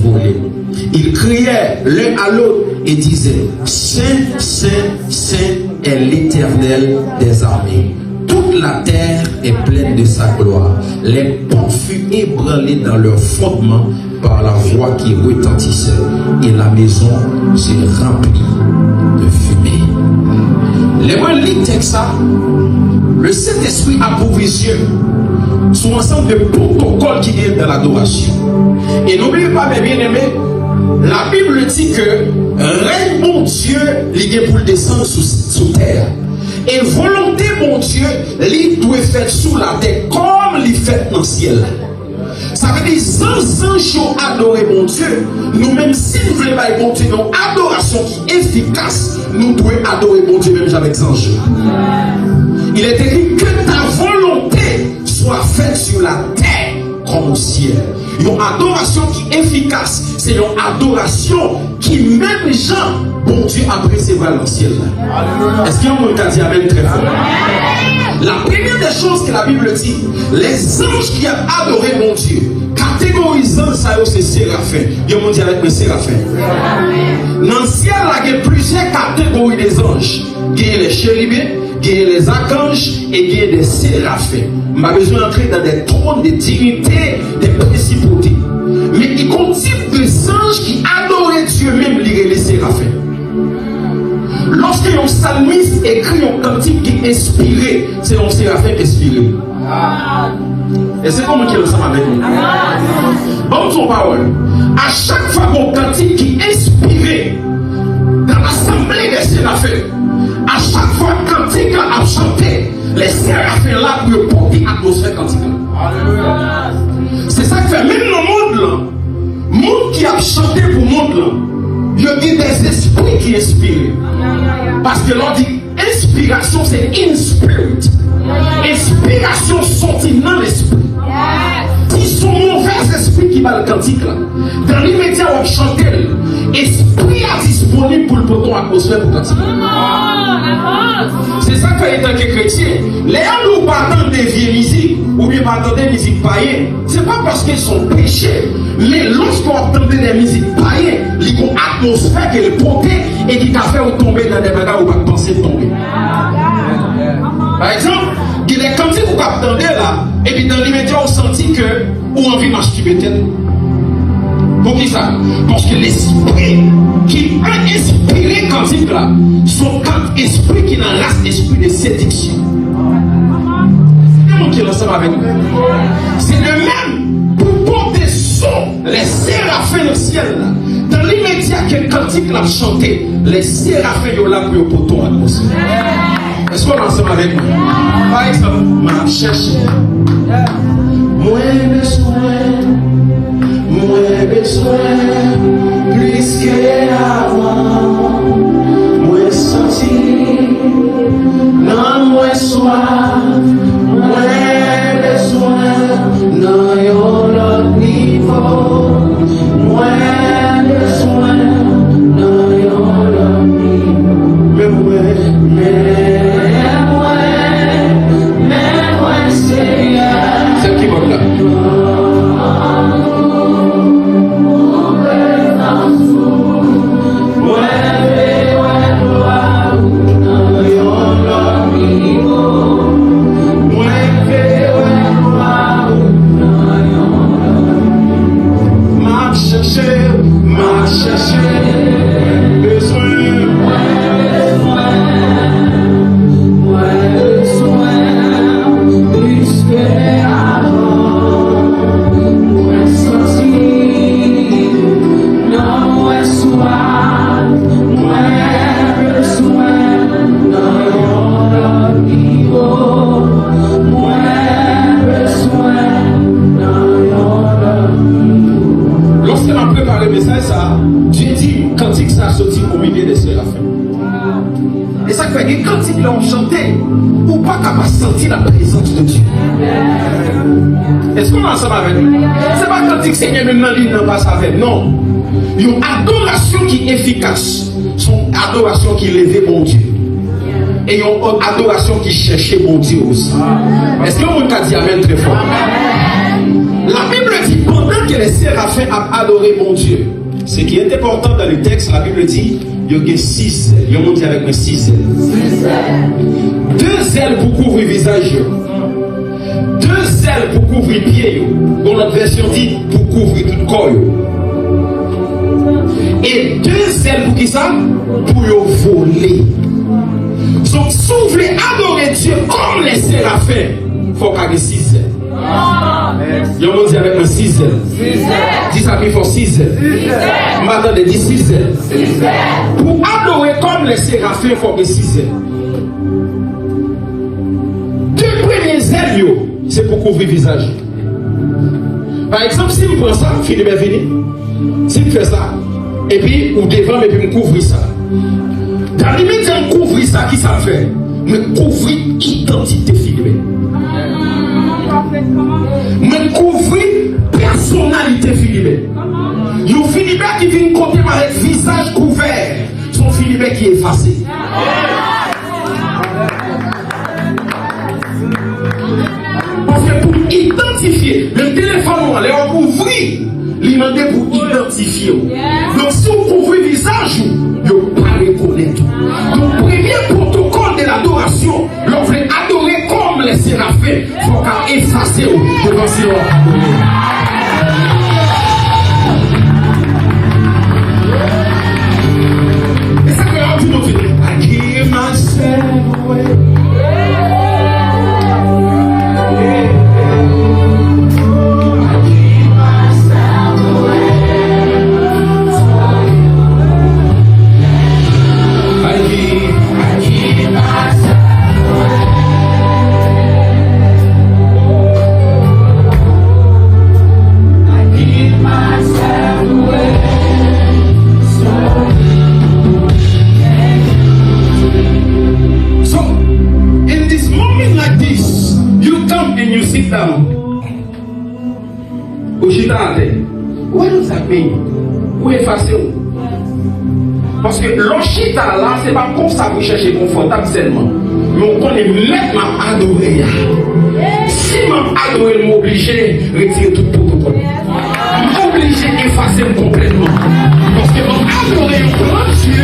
volé. Ils criaient l'un à l'autre et disaient: Saint, Saint, Saint est l'Éternel des armées. Toute la terre est pleine de sa gloire. Les ponts furent ébranlés dans leur fondement par la voix qui retentissait, et la maison se remplit de fumée. Les mots lisent texte ça. Le Saint-Esprit approvisionne sur ensemble de protocoles qui viennent de l'adoration. Et n'oubliez pas, mes bien-aimés, la Bible dit que règne mon Dieu, il pour le descendre sous terre. Et volonté mon Dieu, il doit faire sous la terre comme il fait dans le ciel. Ça veut dire sans anges adorer mon Dieu. Nous-mêmes, si nous voulons pas bon Dieu, une adoration qui est efficace, nous devons adorer mon Dieu même avec les anges. Il est écrit que ta volonté soit faite sur la terre comme au ciel. Une adoration qui est efficace, c'est une adoration qui même Jean, bon Dieu, apprécie dans le ciel. Est-ce qu'il y a un mot qui a dit amen très fort? La première des choses que la Bible dit, les anges qui ont adoré mon Dieu, catégorisant ça, c'est séraphins. Dieu m'a dit avec mes séraphins. Dans le ciel, il y a plusieurs catégories des anges. Il y a les chérubins, il y a les archanges et il y a des séraphins. On a besoin d'entrer dans des trônes, des dignités, des principautés. Mais il y a un type de anges qui adoraient Dieu même, les séraphins. Lorsque un psalmiste écrit un cantique qui est inspiré, c'est un séraphin inspiré. Et c'est comment qu'il est ensemble avec nous. Bon, son parole. À chaque fois qu'on cantique qui est inspiré dans l'assemblée des séraphins, à chaque fois qu'un cantique a chanté, les séraphins là pour porter l'atmosphère cantique. C'est ça que fait même le monde là. Le monde qui a chanté pour le monde là. Il y a des esprits qui inspirent. Parce que l'on dit inspiration, c'est in spirit. Inspiration sortie dans l'esprit. Ils sont mauvais esprits qui va le cantique là. Dans l'immédiat, on chante. Esprit est disponible pour le poton atmosphère pour cantique. C'est ça que étant que chrétien, les gens nous parlent des vieilles musiques ou bien parlent des musiques païennes. C'est pas parce qu'ils sont péchés, mais lorsqu'on entend des musiques païennes, il y a une atmosphère qui est portée et qui a fait tomber dans des bagages où on va penser tomber. Par exemple, il y a des cantiques que vous attendez là, et puis dans l'immédiat, on sentit que ou envie de marcher peut-être. Pour qui ça? Parce que l'esprit qui a inspiré cantique là, son esprit qui n'a race esprit de séduction. C'est moi qui est ensemble avec nous. C'est le même pour porter son, les séraphins au ciel là. Dans l'immédiat que cantique l'a chanté, les séraphins ont là pour poton atmosphère. Est-ce qu'on est ensemble avec nous? Par exemple, m'a cherché. Moi besoin, plus qu'avant. Moi senti, non moi soif. Moi besoin, non yon autre niveau. Moi besoin, non yon autre niveau. Mais c'est qui va là? Est-ce qu'on est ensemble avec nous? C'est pas quand il Seigneur même dans l'île pas avec. Non. Une adoration qui est efficace. Son adoration qui élève mon Dieu. Et une adoration qui cherche mon Dieu aussi. Est-ce que vous avez dit amen très fort? La Bible dit pendant que les séraphins ont adoré mon Dieu. Ce qui est important dans le texte, la Bible dit, il y a 6 ailes. Il y a un monde qui avec moi 6 ailes. 2 ailes pour couvrir le visage. 2 ailes pour couvrir les pieds. Dans notre version dit pour couvrir tout le corps. Et 2 ailes pour qui ça? Pour voler. Donc si vous voulez adorer Dieu comme les séraphins, il faut qu'il y ait 6 ailes. Il y a un monde qui avec moi 6 ailes. Dis ça qu'il faut 6 ailes. Maintenant, il dit 6 ailes. Pour adorer comme les séraphins, il faut qu'il y ait 6 ailes. 2 premières ailes, c'est pour couvrir le visage. Par exemple, si vous prenez ça, Philippe est venu. Si vous faites ça, et puis vous devant, et puis vous couvrez ça. Dans l'immédiat, vous couvrez ça, qui ça fait? Mais couvrir l'identité Philippe. Mais couvrir personnalité Philippe. Il y a Philippe qui vient côté avec le visage couvert. Son Philippe qui est effacé. Parce que pour identifier, le téléphone, on l'a couvrir. Il demande pour identifier. Donc si on couvre le visage, il ne peut pas reconnaître. Donc premier protocole de l'adoration, l'on veut adorer comme les séraphins, il faut qu'à effacer devant ce qu'on adore. Et ça que l'on dit, I give myself away. What does that mean? Où effacer? Parce que l'enchita là, c'est pas comme ça que vous cherchez confortable seulement. Mais on connaît mettre ma adorer. Si ma adorer m'oblige à retirer tout protocole. M'oblige à effacer complètement. Parce que mon adorer au grand Dieu,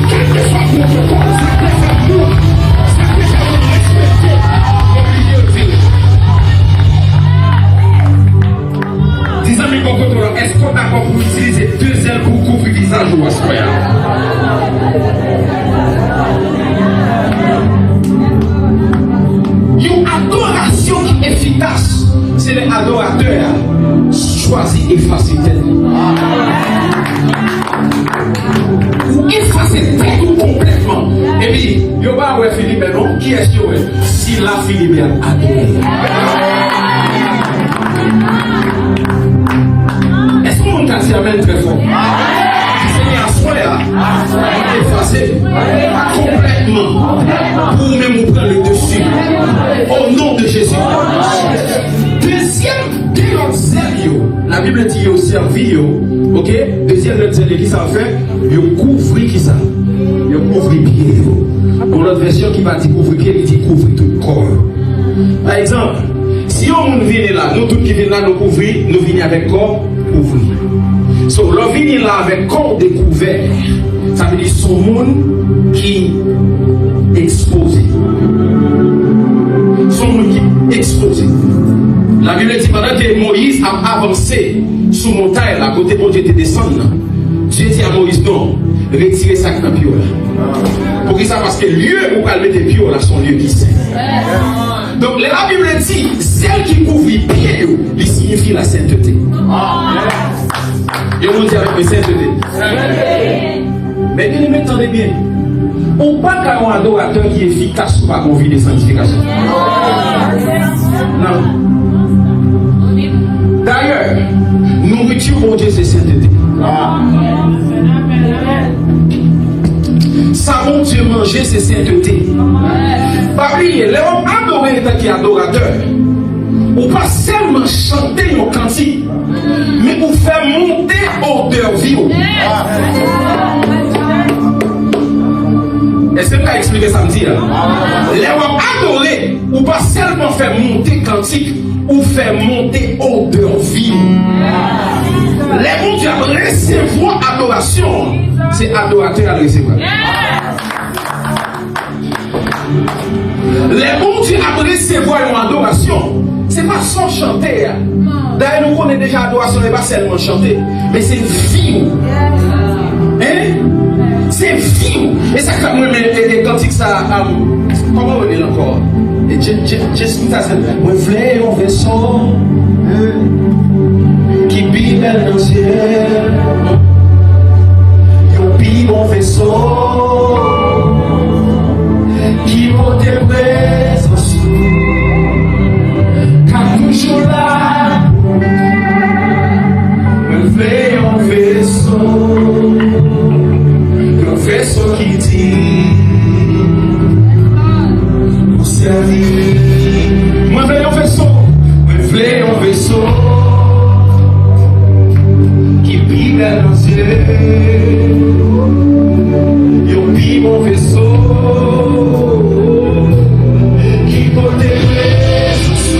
quel que soit le protocole, ça peut faire nous. Ça peut faire nous respecter. Obligé de dire. Est-ce qu'on a d'accord pour utiliser 2 ailes pour couvrir le visage ou assoya? Une adoration qui est efficace, c'est les adorateurs choisissent effacer tête. Ou effacer tête complètement. Et puis, il y a Philippe, non? Qui est-ce que si la Philippe a adoré? Est-ce qu'on amène très fort? Seigneur, sois effacé complètement pour même prendre le dessus. Au nom de Jésus. Deuxième, la Bible dit au servi, ok? Deuxième, qui ça fait? Il couvre qui ça? Il couvre les pieds. Pour notre version qui va dire couvrir pied, il dit couvrir tout le corps. Par exemple, si on vient là, nous tous qui viennent là, nous couvrir, nous venons avec corps couvrir. So, l'on vient là avec corps découvert, ça veut dire son monde qui est exposé. Son monde qui est exposé. La Bible dit pendant que Moïse a avancé sous montagne, à côté de Dieu était descendu. Dieu dit à Moïse, non, retirez ça dans le pied là. Pour qui ça? Parce que le lieu où elle met des pieds là, son lieu qui sait. Donc la Bible dit, celle qui couvre les pieds, il signifie la sainteté. Et on dit avec mes sainteté. Mais bien, m'entendez bien. On pas qu'un adorateur qui est efficace pour pas qu'on vit des sanctifications. Non. D'ailleurs, nourriture pour Dieu, c'est sainteté. Savon Dieu manger, c'est sainteté. Pas oublier, les hommes adorés qui adorateurs, ou pas seulement chanter nos cantiques, mais pour faire monter odeur vie. Est-ce que tu as expliqué samedi? Les hommes adorés, ou pas seulement faire monter cantique, ou fait monter odeur vive. Les bons Dieu recevoir adoration, c'est adorateur à recevoir. Les bons Dieu recevoir une adoration, c'est pas sans chanter. D'ailleurs, nous connaissons déjà l'adoration, n'est pas seulement chanter, mais c'est vivre. Hein? C'est vivre. Et ça, quand moi, les cantiques, ça, comment on dit encore? Et j'explique ça, c'est moi, flé au vaisseau, qui bille dans le ciel, qui bille mon vaisseau, qui monte présence, car toujours là, me flé au vaisseau. Vaisseau qui dit pour servir. Moi, veille en vaisseau. Moi, veille en vaisseau qui pique dans nos yeux. Yo pique mon vaisseau qui porte présence.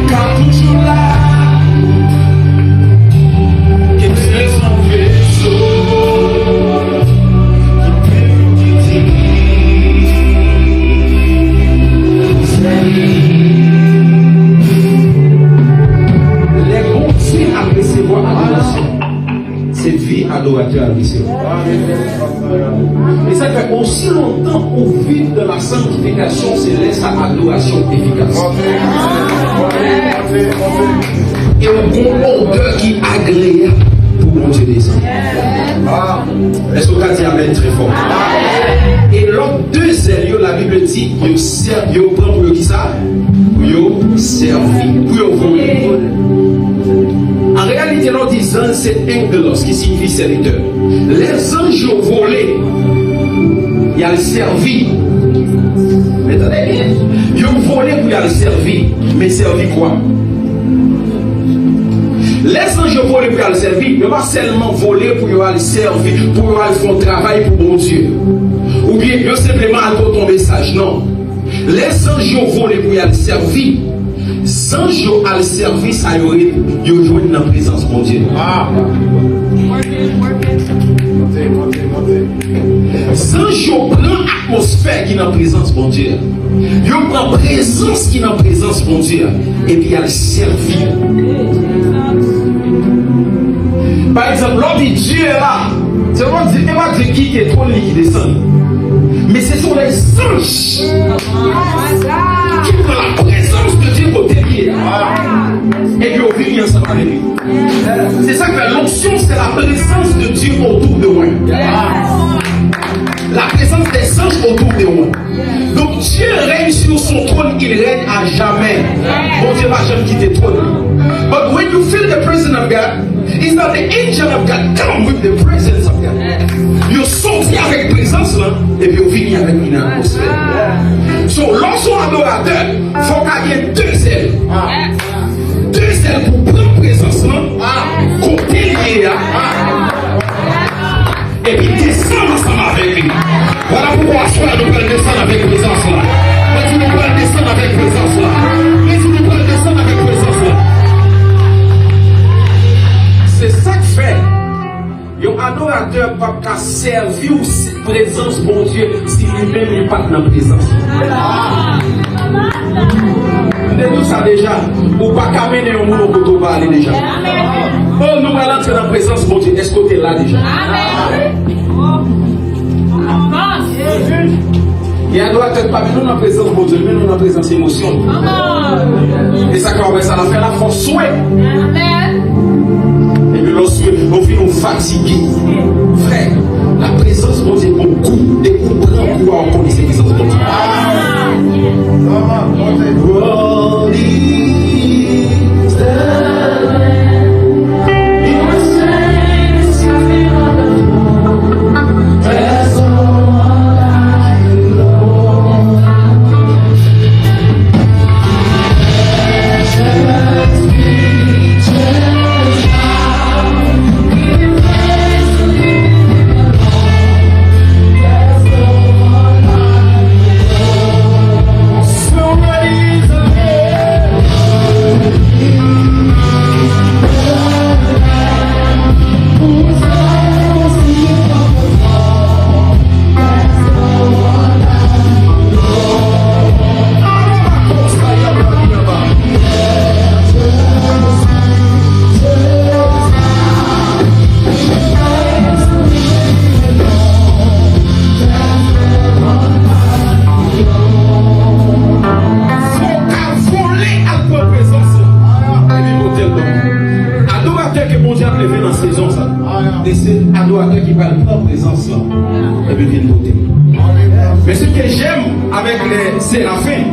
Car toujours là, qui fait son vaisseau. Cette vie adorateur à recevoir. Et ça fait aussi longtemps au vide de la sanctification céleste sa adoration efficace. Et un bon odeur qui agréable pour mon Dieu descend. Est-ce que vous avez dit amen très fort? Et l'autre deux ailes, la Bible dit, vous prend pour qui ça? Pour servir, pour voler. En réalité, l'on dit ange, c'est angelos, qui signifie serviteur. Les anges ont volé, ils ont servi. Mais attendez bien, ils ont volé pour y aller servir. Mais servir quoi? Les anges ont volé pour y aller servir, ils n'ont pas seulement volé pour y aller servir, pour y aller faire un travail pour bon Dieu. Ou bien, ils ont simplement apporté ton message. Non. Les anges ont volé pour y aller servir. Sans jour à le service, à y jouer dans la présence de mon Dieu. Sans jour prend l'atmosphère qui est dans la présence de mon Dieu. Il prend la présence qui est dans la présence de mon Dieu. Et puis il y a le servir. Par exemple, l'homme dit Dieu est là. C'est pas Dieu qui est trop qui descend. Mais ce sont les anges qui prennent la présence de Dieu au derrière. Et puis on vit ensemble avec lui. C'est ça que la l'onction, c'est la présence de Dieu autour de moi. La présence des anges autour de moi. Donc Dieu règne sur son trône, il règne à jamais. Bon Dieu va jamais quitter le trône. But when you feel the presence of God, it's not the angel of God come with the presence of God. Vous sortez avec présence là, et puis vous venez avec une atmosphère. So, lorsqu'on adorateur, il faut qu'il y ait deux ailes. Deux ailes pour prendre présence là, côté lié. Et puis descendre ensemble avec lui. Voilà pourquoi nous pouvons descendre avec présence là. Mais nous pouvons descendre avec présence là. Mais nous pouvons descendre avec présence là. C'est ça que fait. Un adorateur pas qu'à servir ou présence bon Dieu si lui-même n'est pas dans la présence. De tout ça déjà, ou pas qu'à mener un monde pour tout parler déjà. Oh, nous allons entrer dans la présence bon Dieu. Est-ce que tu es là déjà? Il y a un adorateur pas nous dans la présence bon Dieu, mais nous dans la présence émotion. Et ça commence à faire la force souhait. Et puis lorsque on vit nous fatiguer, frère, la présence de Dieu est beaucoup de comprendre pourquoi on connaît cette présence de Dieu. Somebody's bon Dieu a levé dans la saison ça. Et c'est adorateur qui va prendre présence là. Et puis vient voter. Mais ce que j'aime avec les séraphins,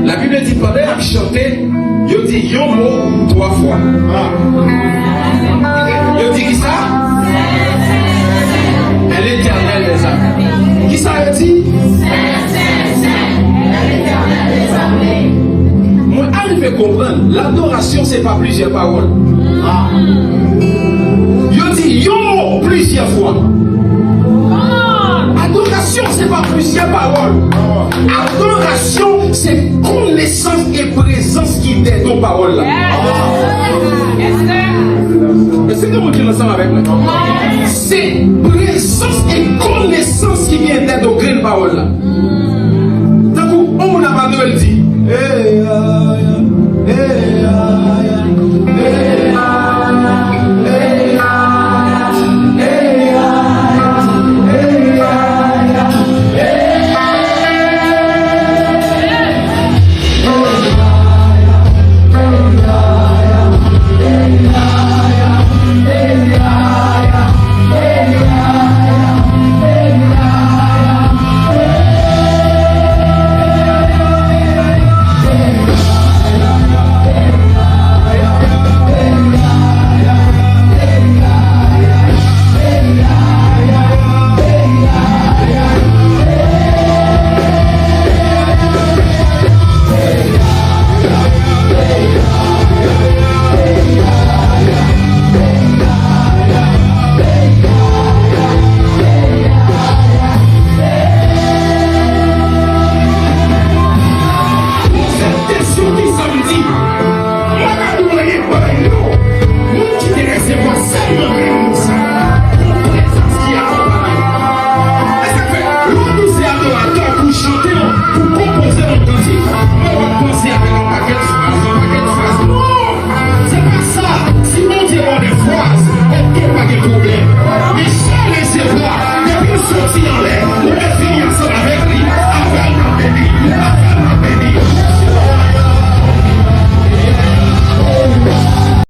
la Bible dit pendant qu'ils chantaient, il dit un mot 3 fois. Il dit qui ça? Elle est l'éternelle des armées. Qui ça a dit? Moi, arrive à comprendre, l'adoration, c'est pas plusieurs paroles. Il dit un mot plusieurs fois. Adoration, c'est pas plusieurs paroles. Adoration, c'est connaissance et présence qui est dans parole là. Est-ce que vous dites ensemble avec moi? C'est présence et connaissance qui vient d'être dans grande parole là. Tant qu'on a pas de dit.